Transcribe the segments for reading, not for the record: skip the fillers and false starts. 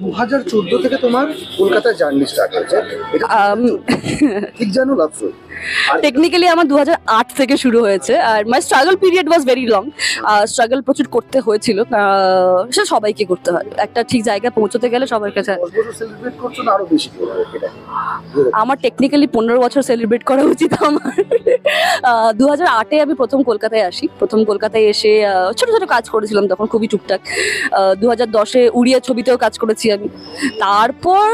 2014 থেকে তোমার কলকাতায় জার্নি স্টার্ট হয়েছে, এটা ঠিক জানো লাভ স্টোরি? টেকনিক্যালি আমার 2008 থেকে শুরু হয়েছে, আর my struggle period was very long. Struggle প্রচুর করতে হয়েছিল, সেটা সবাইকে করতে হয়, একটা ঠিক জায়গায় পৌঁছতে গেলে সবার কাছে। 10 বছর সেলিব্রেট করছো না আরো বেশি করবে এটা? আমার টেকনিক্যালি 15 বছর সেলিব্রেট করা উচিত আমার। 2008-এ আমি প্রথম কলকাতায় আসি। প্রথম কলকাতায় এসে ছোট ছোট কাজ করেছিলাম তখন, খুবই টুকটাক। 2010-এ উড়িয়া ছবিতেও কাজ করেছি আমি। তারপর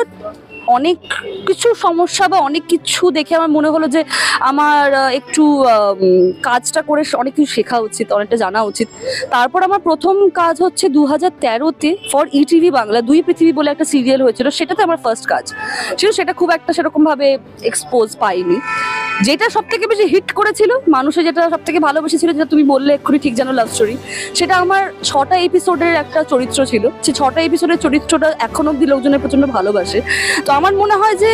অনেক কিছু সমস্যা বা অনেক কিছু দেখে আমার মনে হলো যে আমার একটু কাজটা করে অনেক কিছু শেখা উচিত, অনেকটা জানা উচিত। তারপর আমার প্রথম কাজ হচ্ছে 2013-তে ফর ইটিভি বাংলা দুই পৃথিবী বলে একটা সিরিয়াল হয়েছিল, সেটাতে আমার ফার্স্ট কাজ ছিল। সেটা খুব একটা সেরকমভাবে এক্সপোজ পাইনি। যেটা সব থেকে বেশি হিট করেছিল, মানুষের যেটা সব থেকে ভালোবেসেছিল, যেটা তুমি বললে এক্ষুনি ঠিক জানো লাভ স্টোরি, সেটা আমার 6টা এপিসোডের একটা চরিত্র ছিল। সেই 6টা এপিসোডের চরিত্রটা এখন অব্দি লোকজনের প্রচন্ড ভালোবাসে। তো আমার মনে হয় যে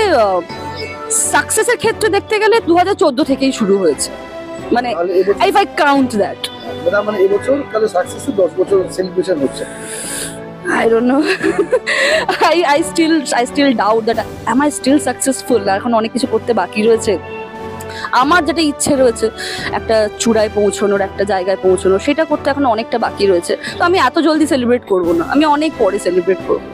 সাকসেসের ক্ষেত্রে দেখতে গেলে 2014 থেকেই শুরু হয়েছে, মানে ইফ আই কাউন্ট দ্যাট। মানে এবছর তাহলে সাকসেসের 10 বছর সেলিব্রেশন হচ্ছে। I don't know. I still doubt that am I still successful? এখন অনেক কিছু করতে বাকি রয়েছে। আমার যেটা ইচ্ছে রয়েছে একটা চূড়ায় পৌঁছানোর, একটা জায়গায় পৌঁছানোর, সেটা করতে এখন অনেকটা বাকি রয়েছে। তো আমি এত জলদি সেলিব্রেট করবো না, আমি অনেক পরে সেলিব্রেট করবো।